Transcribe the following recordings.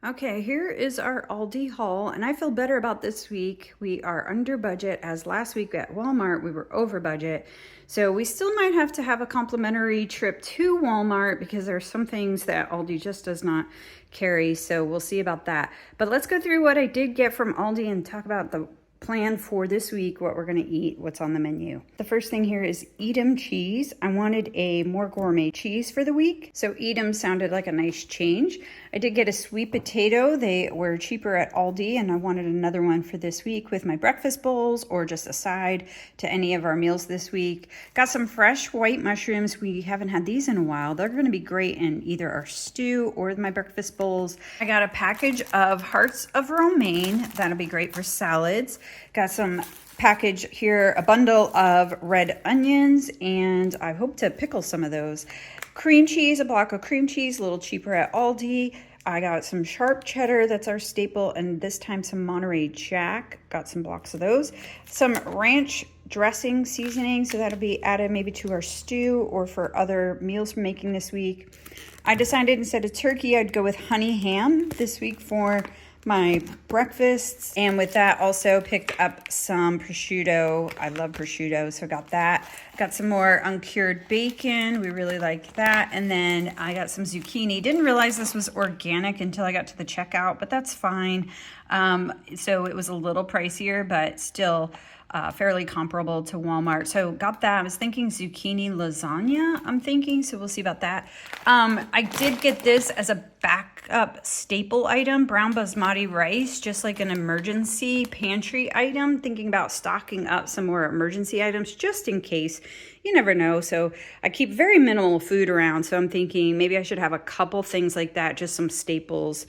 Okay, here is our Aldi haul, and I feel better about this week. We are under budget, as last week at Walmart we were over budget. So we still might have to have a complimentary trip to Walmart because there are some things that Aldi just does not carry. So we'll see about that. But let's go through what I did get from Aldi and talk about the plan for this week, what we're going to eat, what's on the menu. The first thing here is Edam cheese. I wanted a more gourmet cheese for the week, so Edam sounded like a nice change. I did get a sweet potato. They were cheaper at Aldi, and I wanted another one for this week with my breakfast bowls or just a side to any of our meals this week. Got some fresh white mushrooms. We haven't had these in a while. They're going to be great in either our stew or my breakfast bowls. I got a package of hearts of romaine. That'll be great for salads. Got some package here, a bundle of red onions, and I hope to pickle some of those. Cream cheese, a block of cream cheese, a little cheaper at Aldi. I got some sharp cheddar, that's our staple, and this time some Monterey Jack. Got some blocks of those. Some ranch dressing seasoning, so that'll be added maybe to our stew or for other meals we're making this week. I decided instead of turkey, I'd go with honey ham this week for my breakfasts, and with that also picked up some prosciutto. I love prosciutto, so got that. Got some more uncured bacon. We really like that. And then I got some zucchini. Didn't realize this was organic until I got to the checkout, but that's fine. So it was a little pricier, but still fairly comparable to Walmart. So got that. I was thinking zucchini lasagna, so we'll see about that. I did get this as a backup staple item, brown basmati rice, just like an emergency pantry item, thinking about stocking up some more emergency items just in case. You never know. So I keep very minimal food around. So I'm thinking maybe I should have a couple things like that, just some staples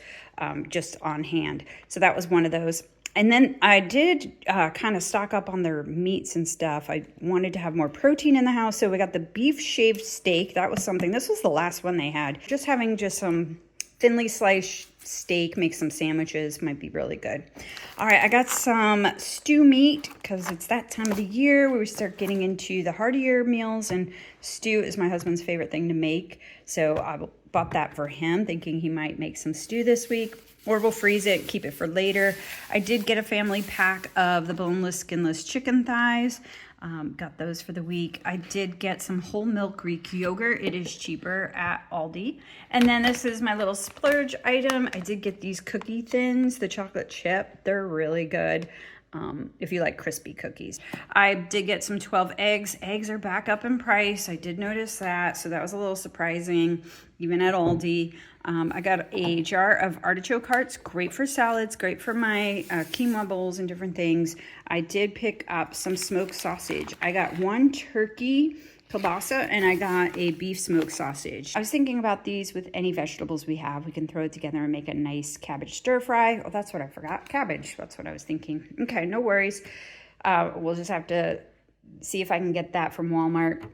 just on hand. So that was one of those. And then I did kind of stock up on their meats and stuff. I wanted to have more protein in the house, so we got the beef shaved steak. That was something. This was the last one they had. Just having some thinly sliced steak, make some sandwiches, might be really good. All right, I got some stew meat because it's that time of the year where we start getting into the heartier meals, and stew is my husband's favorite thing to make. So I bought that for him, thinking he might make some stew this week. Or we'll freeze it, keep it for later. I did get a family pack of the boneless, skinless chicken thighs. Got those for the week. I did get some whole milk Greek yogurt. It is cheaper at Aldi. And then this is my little splurge item. I did get these cookie thins, the chocolate chip. They're really good. If you like crispy cookies. I did get some 12 eggs. Eggs are back up in price. I did notice that, so that was a little surprising, even at Aldi. I got a jar of artichoke hearts, great for salads, great for my quinoa bowls and different things. I did pick up some smoked sausage. I got one turkey kielbasa, and I got a beef smoked sausage. I was thinking about these with any vegetables we have. We can throw it together and make a nice cabbage stir fry. Oh, that's what I forgot. Cabbage. That's what I was thinking. Okay, no worries. We'll just have to see if I can get that from Walmart.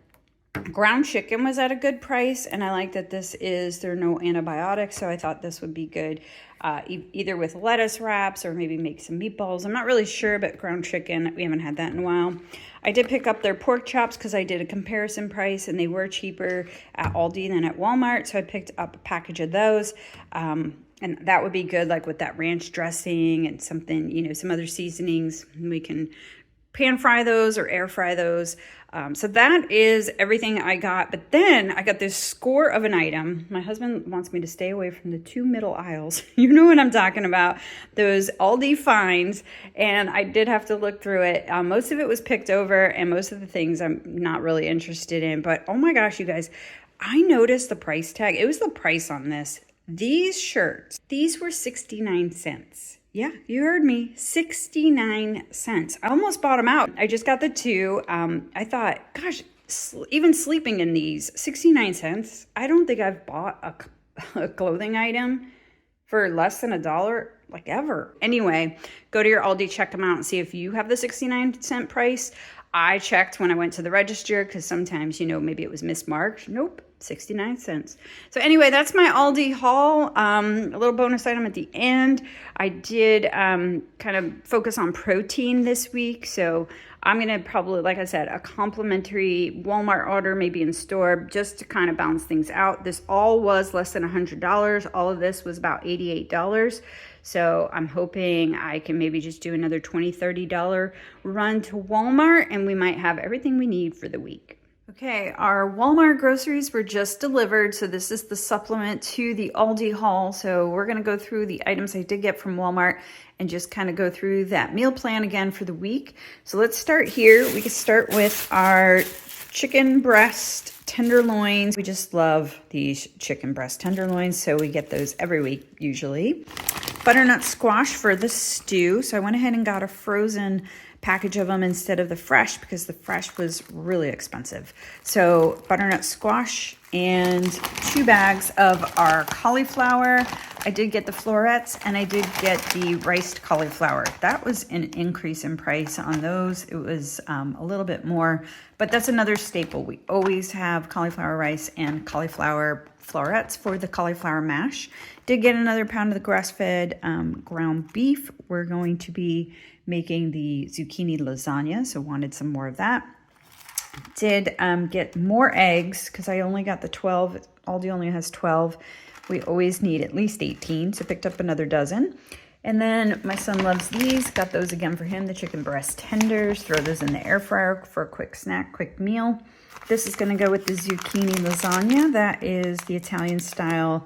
Ground chicken was at a good price, and I like that there are no antibiotics, so I thought this would be good either with lettuce wraps or maybe make some meatballs. I'm not really sure, but ground chicken, we haven't had that in a while. I did pick up their pork chops because I did a comparison price, and they were cheaper at Aldi than at Walmart, so I picked up a package of those. And that would be good, like with that ranch dressing and something, some other seasonings. We can pan fry those or air fry those. So that is everything I got. But then I got this score of an item. My husband wants me to stay away from the two middle aisles. You know what I'm talking about. Those Aldi finds. And I did have to look through it. Most of it was picked over, and most of the things I'm not really interested in. But oh my gosh, you guys, I noticed the price tag. It was the price on this. These shirts, these were 69 cents. Yeah, you heard me, 69 cents. I almost bought them out. I just got the two. I thought, gosh, even sleeping in these, 69 cents. I don't think I've bought a clothing item for less than $1, like ever. Anyway, go to your Aldi, check them out and see if you have the 69-cent price. I checked when I went to the register because sometimes, maybe it was mismarked. Nope, 69 cents. So anyway, that's my Aldi haul. A little bonus item at the end. I did kind of focus on protein this week. So I'm going to probably, like I said, a complimentary Walmart order, maybe in store, just to kind of balance things out. This all was less than $100. All of this was about $88. So I'm hoping I can maybe just do another $20, $30 run to Walmart, and we might have everything we need for the week. Okay, our Walmart groceries were just delivered, so this is the supplement to the Aldi haul. So we're gonna go through the items I did get from Walmart and just kind of go through that meal plan again for the week. So let's start here. We can start with our chicken breast tenderloins. We just love these chicken breast tenderloins, so we get those every week usually. Butternut squash for the stew. So I went ahead and got a frozen package of them instead of the fresh because the fresh was really expensive. So butternut squash and 2 bags of our cauliflower. I did get the florets and I did get the riced cauliflower. That was an increase in price on those. It was a little bit more, but that's another staple. We always have cauliflower rice and cauliflower florets for the cauliflower mash. Did get another pound of the grass-fed ground beef. We're going to be making the zucchini lasagna, so wanted some more of that. Did get more eggs because I only got the 12. Aldi only has 12. We always need at least 18, so picked up another dozen. And then my son loves these. Got those again for him, the chicken breast tenders. Throw those in the air fryer for a quick snack, quick meal. This is going to go with the zucchini lasagna. That is the Italian style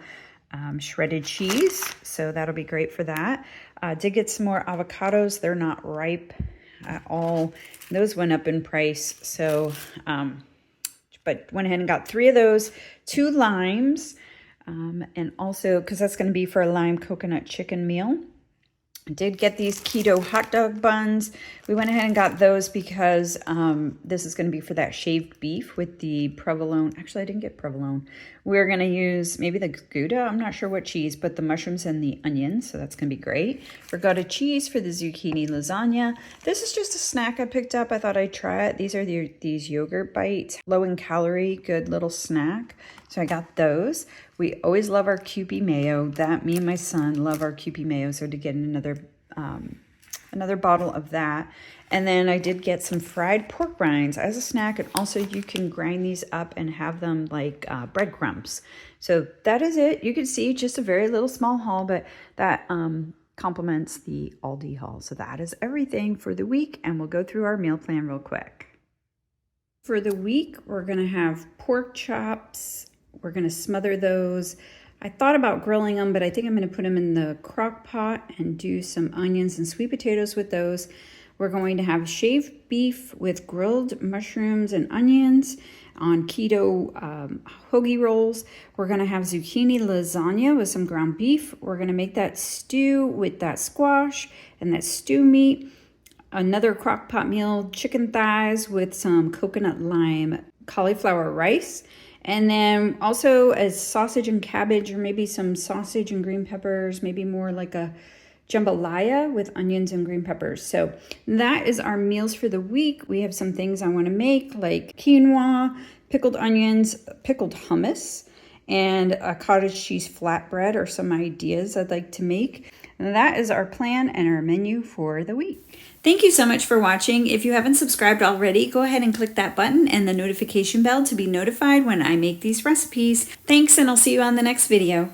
shredded cheese, so that'll be great for that. Did get some more avocados. They're not ripe at all. Those went up in price, so but went ahead and got 3 of those, 2 limes, and also because that's going to be for a lime coconut chicken meal. I did get these keto hot dog buns. We went ahead and got those because this is going to be for that shaved beef with the provolone. Actually, I didn't get provolone. We're going to use maybe the Gouda. I'm not sure what cheese, but the mushrooms and the onions, so that's going to be great. Ricotta cheese for the zucchini lasagna. This is just a snack I picked up. I thought I'd try it. These are these yogurt bites. Low in calorie, good little snack. So I got those. We always love our Kewpie mayo. That me and my son love our Kewpie mayo, so to get another bottle of that. And then I did get some fried pork rinds as a snack, and also you can grind these up and have them like breadcrumbs. So that is it. You can see just a very little small haul, but that complements the Aldi haul. So that is everything for the week, and we'll go through our meal plan real quick. For the week, we're gonna have pork chops. We're gonna smother those. I thought about grilling them, but I think I'm going to put them in the crock pot and do some onions and sweet potatoes with those. We're going to have shaved beef with grilled mushrooms and onions on keto hoagie rolls. We're going to have zucchini lasagna with some ground beef. We're going to make that stew with that squash and that stew meat. Another crock pot meal, chicken thighs with some coconut lime cauliflower rice. And then also as sausage and cabbage, or maybe some sausage and green peppers, maybe more like a jambalaya with onions and green peppers. So that is our meals for the week. We have some things I want to make like quinoa, pickled onions, pickled hummus, and a cottage cheese flatbread are some ideas I'd like to make. And that is our plan and our menu for the week. Thank you so much for watching. If you haven't subscribed already, go ahead and click that button and the notification bell to be notified when I make these recipes. Thanks, and I'll see you on the next video.